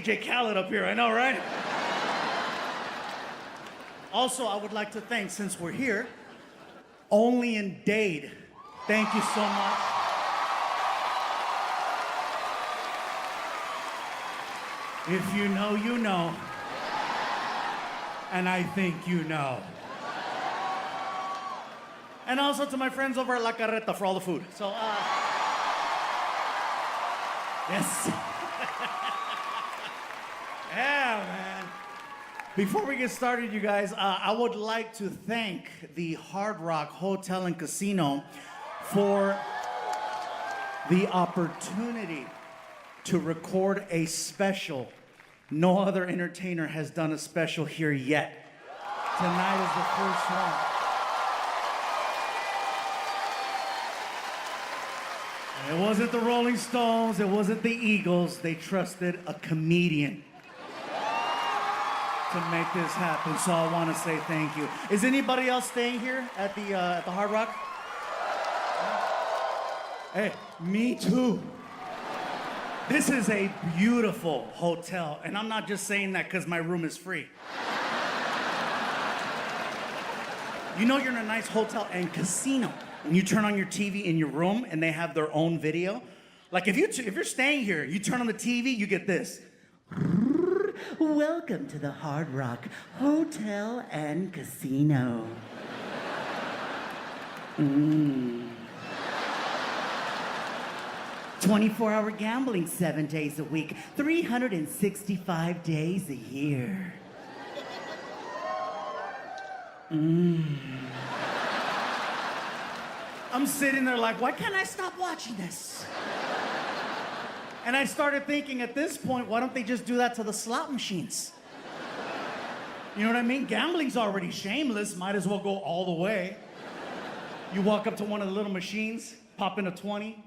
DJ Khaled up here, I know, right? Also, I would like to thank, since we're here, Only in Dade. Thank you so much. If you know, you know. And I think you know. And also to my friends over at La Carreta for all the food. So, yes. Yeah, man. Before we get started, you guys, I would like to thank the Hard Rock Hotel and Casino for the opportunity to record a special. No other entertainer has done a special here yet. Tonight is the first one. And it wasn't the Rolling Stones, it wasn't the Eagles. They trusted a comedian to make this happen, so I want to say thank you. Is anybody else staying here at the Hard Rock? Hey, me too. This is a beautiful hotel, and I'm not just saying that because my room is free. You know you're in a nice hotel and casino when you turn on your TV in your room and they have their own video. Like if you're staying here, you turn on the TV, you get this. Welcome to the Hard Rock Hotel and Casino. 24-hour gambling 7 days a week, 365 days a year. I'm sitting there like, why can't I stop watching this? And I started thinking at this point, why don't they just do that to the slot machines? You know what I mean? Gambling's already shameless, might as well go all the way. You walk up to one of the little machines, pop in a 20.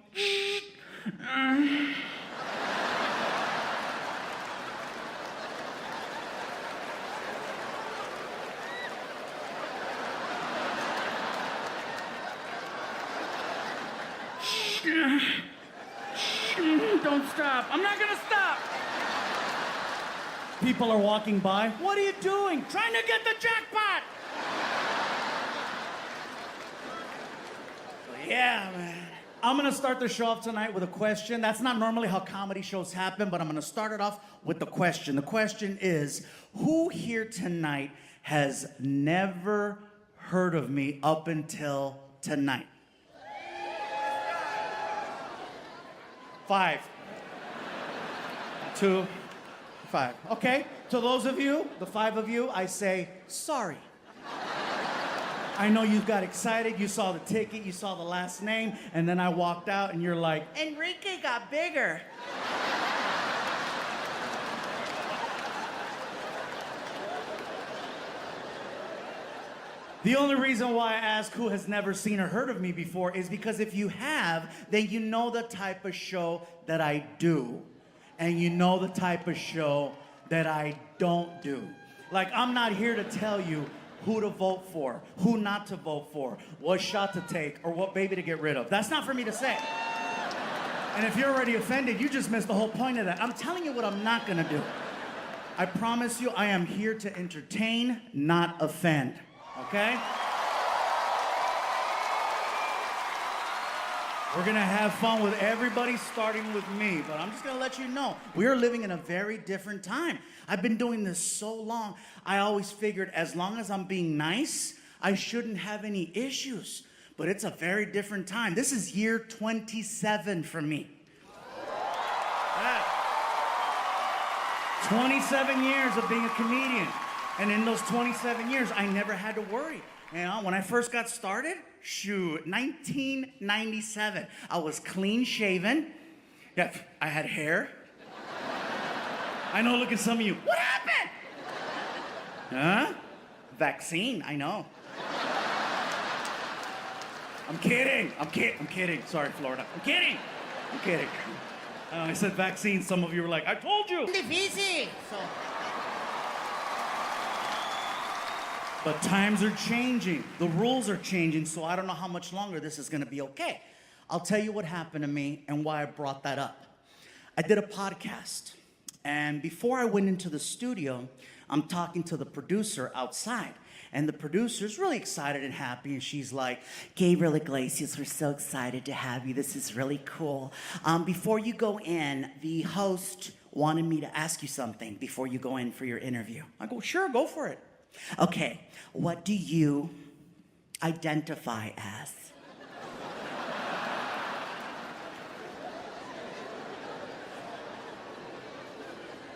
Don't stop. I'm not gonna stop. People are walking by. What are you doing? Trying to get the jackpot. Yeah, man. I'm gonna start the show off tonight with a question. That's not normally how comedy shows happen, but I'm gonna start it off with the question. The question is, who here tonight has never heard of me up until tonight? 5. 2, 5. Okay, to those of you, the 5 of you, I say sorry. I know you got excited, you saw the ticket, you saw the last name, and then I walked out and you're like, Enrique got bigger. The only reason why I ask who has never seen or heard of me before is because if you have, then you know the type of show that I do. And you know the type of show that I don't do. Like, I'm not here to tell you who to vote for, who not to vote for, what shot to take, or what baby to get rid of. That's not for me to say. And if you're already offended, you just missed the whole point of that. I'm telling you what I'm not gonna do. I promise you, I am here to entertain, not offend. Okay? We're gonna have fun with everybody, starting with me, but I'm just gonna let you know, we are living in a very different time. I've been doing this so long, I always figured as long as I'm being nice, I shouldn't have any issues. But it's a very different time. This is year 27 for me. Yeah. 27 years of being a comedian. And in those 27 years, I never had to worry. You know, when I first got started, 1997, I was clean shaven. Yeah, I had hair. I know, look at some of you. What happened? Huh? Vaccine, I know. I'm kidding. I'm kidding. Sorry, Florida. I'm kidding. I said vaccine. Some of you were like, I told you. Difícil. But times are changing. The rules are changing, so I don't know how much longer this is gonna be okay. I'll tell you what happened to me and why I brought that up. I did a podcast, And before I went into the studio, I'm talking to the producer outside. And the producer's really excited and happy, and she's like, Gabriel Iglesias, we're so excited to have you. This is really cool. Before you go in, the host wanted me to ask you something before you go in for your interview. I go, sure, go for it. Okay, what do you identify as?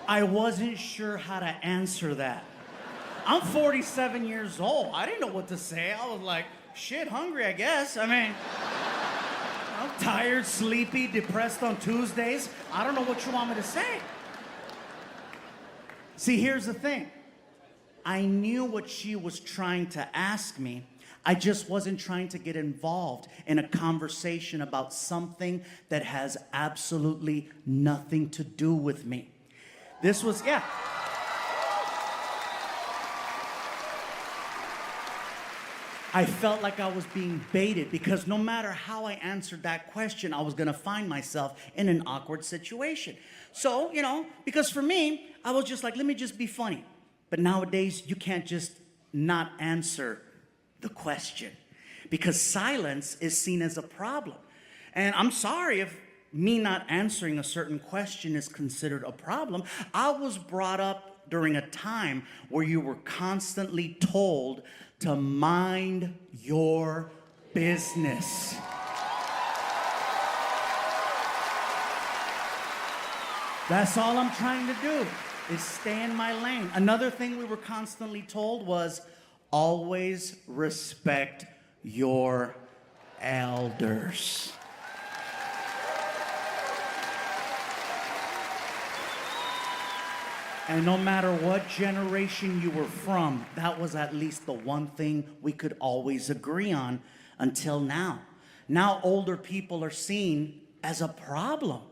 I wasn't sure how to answer that. I'm 47 years old. I didn't know what to say. I was like, shit, hungry, I guess. I mean, I'm tired, sleepy, depressed on Tuesdays. I don't know what you want me to say. See, here's the thing. I knew what she was trying to ask me. I just wasn't trying to get involved in a conversation about something that has absolutely nothing to do with me. This was, yeah. I felt like I was being baited because no matter how I answered that question, I was gonna find myself in an awkward situation. So, because for me, I was just like, let me just be funny. But nowadays, you can't just not answer the question because silence is seen as a problem. And I'm sorry if me not answering a certain question is considered a problem. I was brought up during a time where you were constantly told to mind your business. That's all I'm trying to do, is stay in my lane. Another thing we were constantly told was always respect your elders. And no matter what generation you were from, that was at least the one thing we could always agree on until now. Now older people are seen as a problem.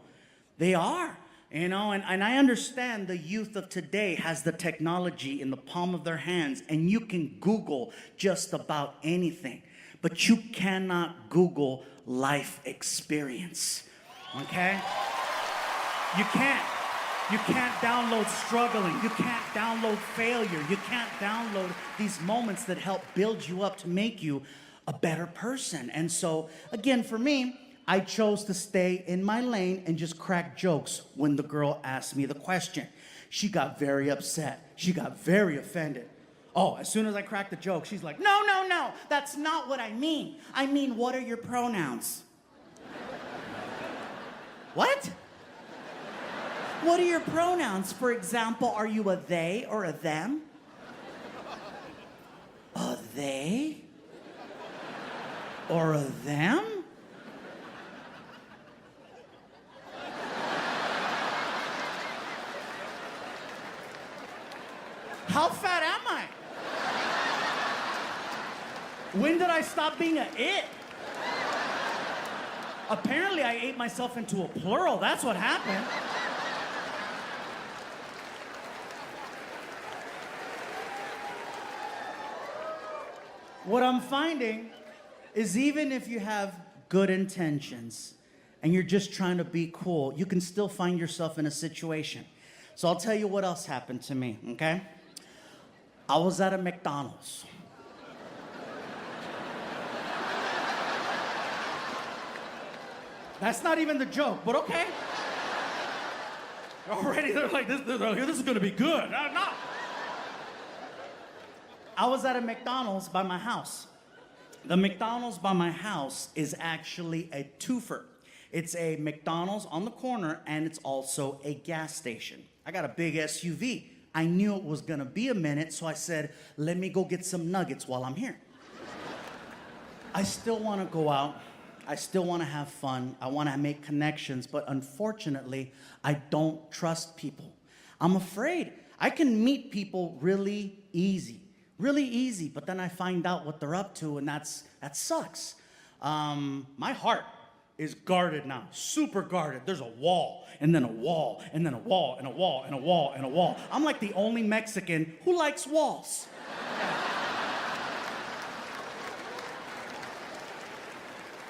They are, and I understand the youth of today has the technology in the palm of their hands, and you can Google just about anything, but you cannot Google life experience, okay? You can't. You can't download struggling. You can't download failure. You can't download these moments that help build you up to make you a better person. And so, again, for me, I chose to stay in my lane and just crack jokes when the girl asked me the question. She got very upset. She got very offended. Oh, as soon as I cracked the joke, she's like, no, that's not what I mean. I mean, what are your pronouns? What? What are your pronouns? For example, are you a they or a them? A they? Or a them? How fat am I? When did I stop being a it? Apparently, I ate myself into a plural. That's what happened. What I'm finding is even if you have good intentions and you're just trying to be cool, you can still find yourself in a situation. So I'll tell you what else happened to me, okay? I was at a McDonald's. That's not even the joke, but okay. Already they're like, this is gonna be good. No. I was at a McDonald's by my house. The McDonald's by my house is actually a twofer. It's a McDonald's on the corner, and it's also a gas station. I got a big SUV. I knew it was gonna be a minute, so I said, let me go get some nuggets while I'm here. I still wanna go out. I still wanna have fun. I wanna make connections, but unfortunately, I don't trust people. I'm afraid. I can meet people really easy, but then I find out what they're up to, and that sucks. My heart is guarded now, super guarded. There's a wall, and then a wall, and then a wall, and a wall, and a wall, and a wall. I'm like the only Mexican who likes walls.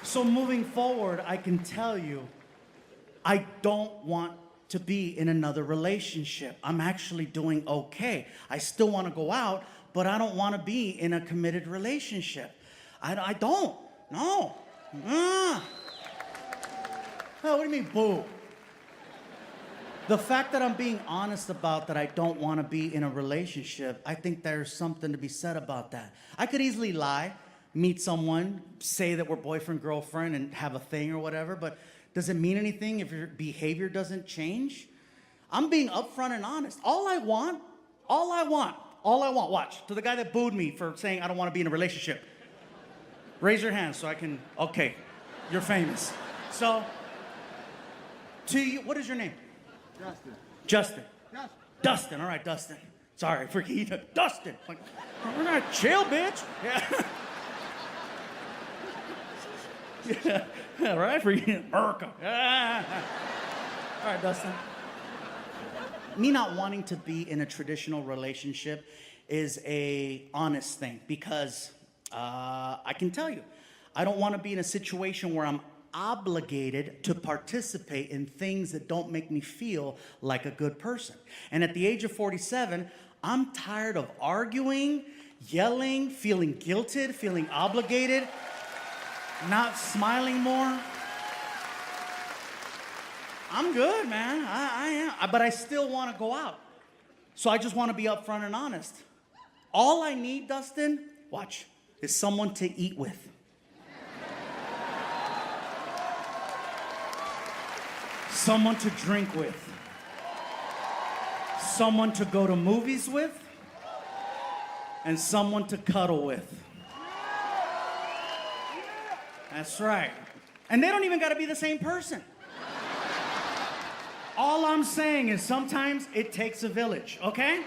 So moving forward, I can tell you, I don't want to be in another relationship. I'm actually doing okay. I still want to go out, but I don't want to be in a committed relationship. I don't. No. Oh, what do you mean, boo? The fact that I'm being honest about that I don't want to be in a relationship, I think there's something to be said about that. I could easily lie, meet someone, say that we're boyfriend, girlfriend, and have a thing or whatever, but does it mean anything if your behavior doesn't change? I'm being upfront and honest. All I want, watch, to the guy that booed me for saying I don't want to be in a relationship. Raise your hand so I can, okay, you're famous. So, to you, what is your name? Justin. Justin. Justin. Dustin, all right, Dustin. Sorry, forget Dustin. Like, we're not chill, bitch. Yeah. Yeah, right? Forget Urka. Yeah. All right, Dustin. Me not wanting to be in a traditional relationship is a honest thing because I can tell you, I don't want to be in a situation where I'm obligated to participate in things that don't make me feel like a good person. And at the age of 47, I'm tired of arguing, yelling, feeling guilted, feeling obligated, not smiling more. I'm good, man. I am. But I still want to go out. So I just want to be upfront and honest. All I need, Dustin, watch, is someone to eat with. Someone to drink with. Someone to go to movies with. And someone to cuddle with. That's right. And they don't even got to be the same person. All I'm saying is sometimes it takes a village, okay?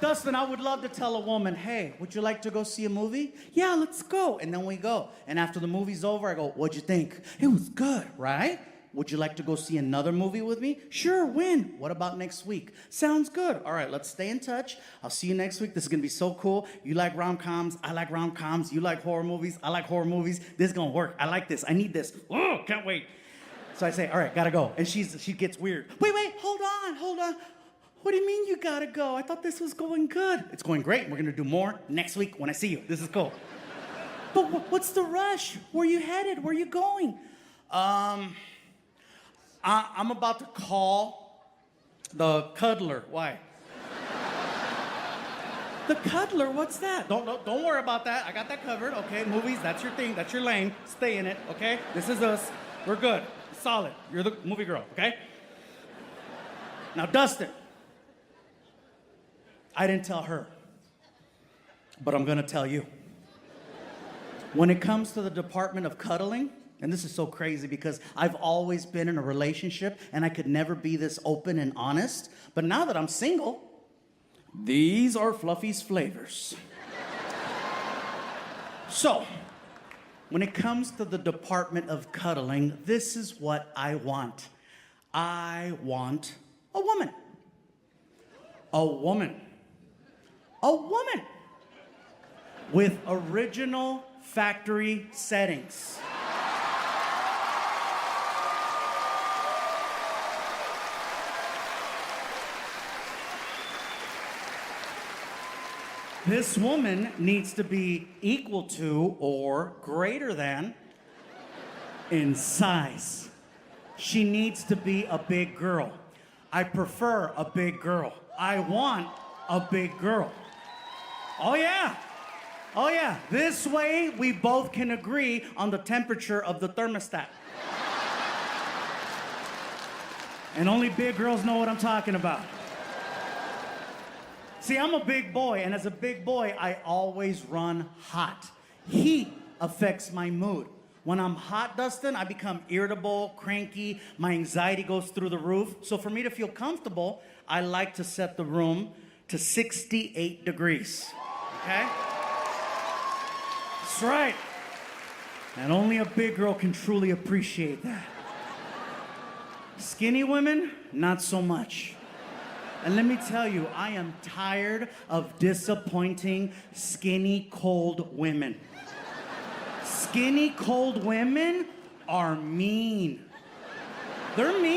Dustin, I would love to tell a woman, hey, would you like to go see a movie? Yeah, let's go. And then we go. And after the movie's over, I go, what'd you think? It was good, right? Would you like to go see another movie with me? Sure, when? What about next week? Sounds good. All right, let's stay in touch. I'll see you next week. This is going to be so cool. You like rom-coms. I like rom-coms. You like horror movies. I like horror movies. This is going to work. I like this. I need this. Oh, can't wait. So I say, all right, gotta go. And she gets weird. Wait, hold on. What do you mean you gotta go? I thought this was going good. It's going great. We're gonna do more next week when I see you. This is cool. But what's the rush? Where are you headed? Where are you going? I'm about to call the cuddler. Why? The cuddler, what's that? Don't worry about that. I got that covered. Okay, movies, that's your thing. That's your lane. Stay in it, okay? This is us. We're good. Solid. You're the movie girl, okay? Now, Dustin, I didn't tell her, but I'm gonna tell you. When it comes to the department of cuddling, and this is so crazy because I've always been in a relationship and I could never be this open and honest, but now that I'm single, these are Fluffy's flavors. So, when it comes to the department of cuddling, this is what I want. I want a woman. A woman. A woman. With original factory settings. This woman needs to be equal to or greater than in size. She needs to be a big girl. I prefer a big girl. I want a big girl. Oh yeah. Oh yeah. This way we both can agree on the temperature of the thermostat. And only big girls know what I'm talking about. See, I'm a big boy, and as a big boy, I always run hot. Heat affects my mood. When I'm hot, Dustin, I become irritable, cranky, my anxiety goes through the roof. So for me to feel comfortable, I like to set the room to 68 degrees, okay? That's right. And only a big girl can truly appreciate that. Skinny women, not so much. And let me tell you, I am tired of disappointing skinny, cold women. Skinny, cold women are mean. They're mean.